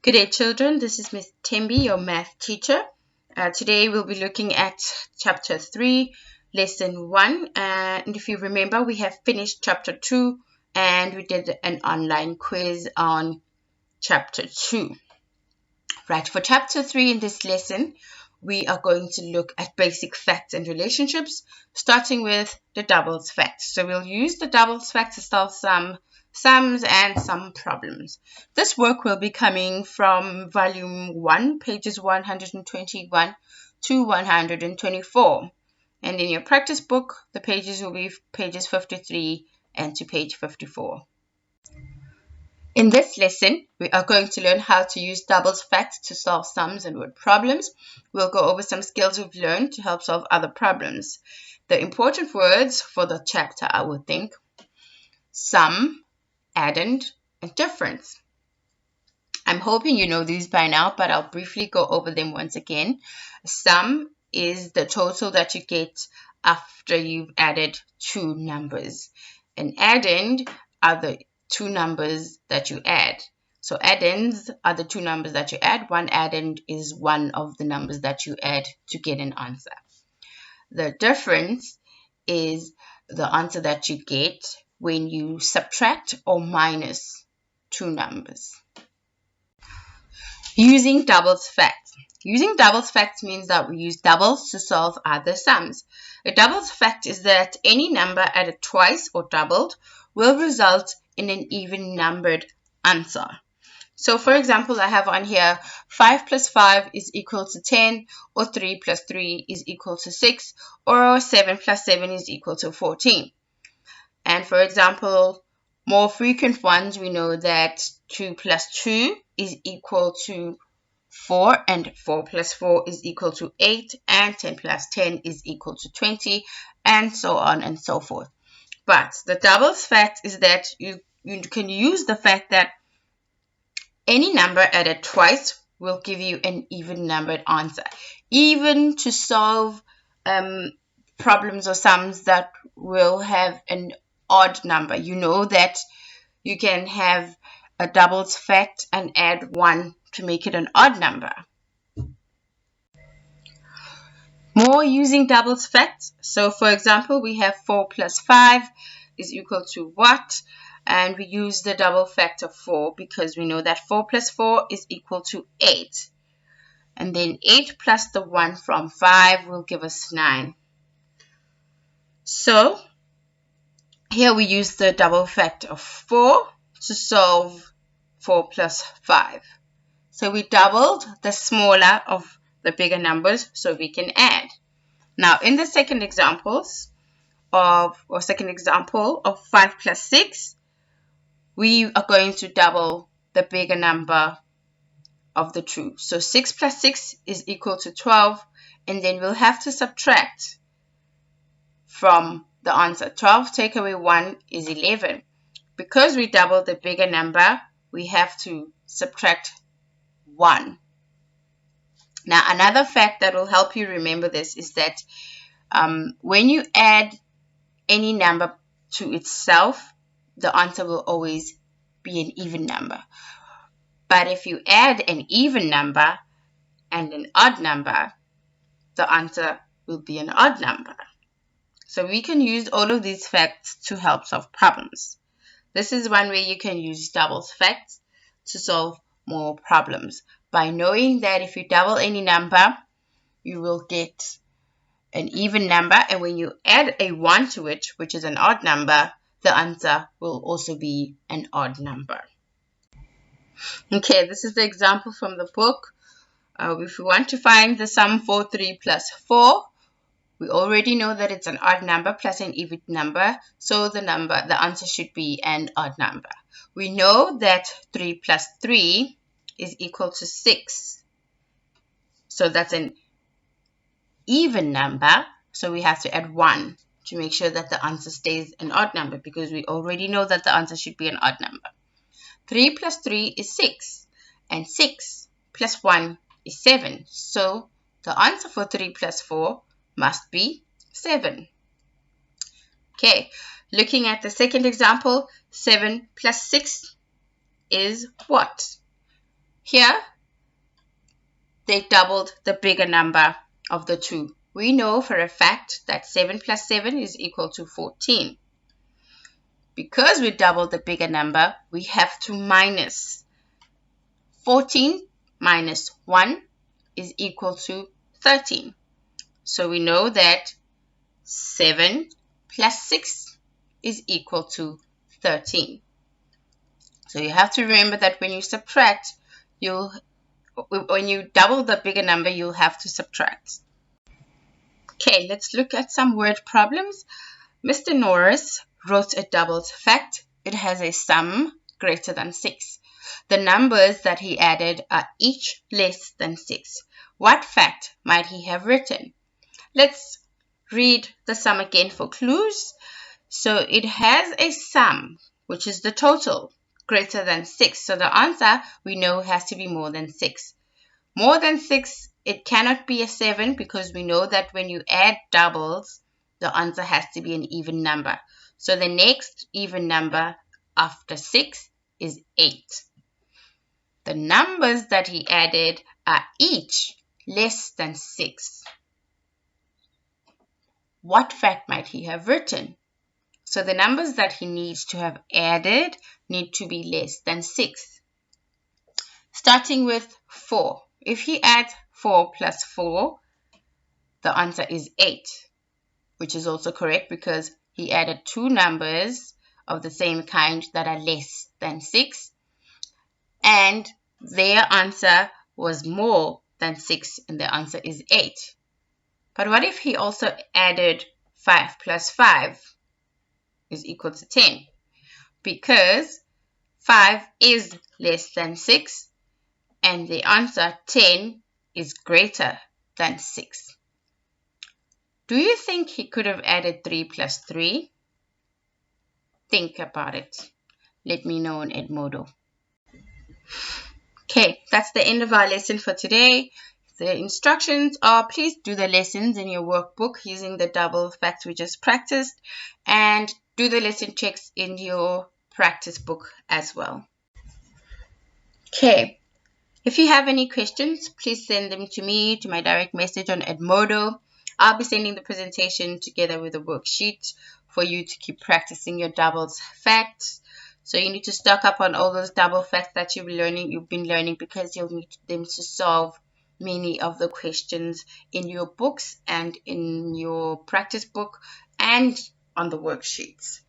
Good day, children. This is Ms. Tembi, your math teacher. Today we'll be looking at Chapter 3, Lesson 1. And if you remember, we have finished Chapter 2 and we did an online quiz on Chapter 2. Right, for Chapter 3 in this lesson, we are going to look at basic facts and relationships, starting with the doubles fact. So we'll use the doubles fact to solve some sums and some problems. This work will be coming from volume 1, pages 121 to 124. And in your practice book, the pages will be pages 53 and to page 54. In this lesson, we are going to learn how to use doubles facts to solve sums and word problems. We'll go over some skills we've learned to help solve other problems. The important words for the chapter, I would think: sum, addend, and difference. I'm hoping you know these by now, but I'll briefly go over them once again. Sum is the total that you get after you've added two numbers. And addend are the two numbers that you add. So addends are the two numbers that you add. One addend is one of the numbers that you add to get an answer. The difference is the answer that you get when you subtract or minus two numbers. Using doubles facts. Using doubles facts means that we use doubles to solve other sums. A doubles fact is that any number added twice or doubled will result in an even numbered answer. So for example, I have on here 5 plus 5 is equal to 10, or 3 plus 3 is equal to 6, or 7 plus 7 is equal to 14. And for example, more frequent ones, we know that 2 plus 2 is equal to 4, and 4 plus 4 is equal to 8, and 10 plus 10 is equal to 20, and so on and so forth. But the doubles fact is that you can use the fact that any number added twice will give you an even numbered answer, even to solve problems or sums that will have an odd number. You know that you can have a doubles fact and add 1 to make it an odd number. More using doubles facts. So for example, we have 4 plus 5 is equal to what? And we use the double fact of 4 because we know that 4 plus 4 is equal to 8. And then 8 plus the 1 from 5 will give us 9. So here we use the double fact of 4 to solve 4 plus 5. So we doubled the smaller of the bigger numbers so we can add. Now in the second example of 5 plus 6, we are going to double the bigger number of the two. So 6 plus 6 is equal to 12, and then we'll have to subtract from the answer. 12 take away 1 is 11. Because we doubled the bigger number, we have to subtract 1. Now another fact that will help you remember this is that when you add any number to itself, the answer will always be an even number. But if you add an even number and an odd number, the answer will be an odd number. So we can use all of these facts to help solve problems. This is one way you can use doubles facts to solve more problems. By knowing that if you double any number, you will get an even number, and when you add a 1 to it, which is an odd number, the answer will also be an odd number. Okay, this is the example from the book. If we want to find the sum for 3 plus 4, we already know that it's an odd number plus an even number, so the answer should be an odd number. We know that 3 plus 3 is equal to 6. So that's an even number, so we have to add 1 to make sure that the answer stays an odd number, because we already know that the answer should be an odd number. 3 plus 3 is 6, and 6 plus 1 is 7. So the answer for 3 plus 4 must be 7. Okay, looking at the second example, 7 plus 6 is what? Here, they doubled the bigger number of the two. We know for a fact that 7 plus 7 is equal to 14. Because we doubled the bigger number, we have to minus. 14 minus 1 is equal to 13. So we know that 7 plus 6 is equal to 13. So you have to remember that when you subtract, when you double the bigger number, you'll have to subtract. Okay, let's look at some word problems. Mr. Norris wrote a doubled fact. It has a sum greater than 6. The numbers that he added are each less than 6. What fact might he have written? Let's read the sum again for clues. So it has a sum, which is the total, greater than 6. So the answer we know has to be more than 6. More than 6, it cannot be a 7 because we know that when you add doubles, the answer has to be an even number. So the next even number after 6 is 8. The numbers that he added are each less than 6. What fact might he have written? So the numbers that he needs to have added need to be less than 6. Starting with 4. If he adds 4 plus 4, the answer is 8, which is also correct because he added two numbers of the same kind that are less than 6, and their answer was more than 6, and the answer is 8. But what if he also added 5 plus 5 is equal to 10? Because 5 is less than 6, and the answer 10 is greater than 6. Do you think he could have added 3 plus 3? Think about it. Let me know on Edmodo. Okay, that's the end of our lesson for today. The instructions are please do the lessons in your workbook using the double facts we just practiced, and do the lesson checks in your practice book as well. Okay, if you have any questions, please send them to me, to my direct message on Edmodo. I'll be sending the presentation together with a worksheet for you to keep practicing your doubles facts. So you need to stock up on all those double facts that you've been learning because you'll need them to solve many of the questions in your books and in your practice book and on the worksheets.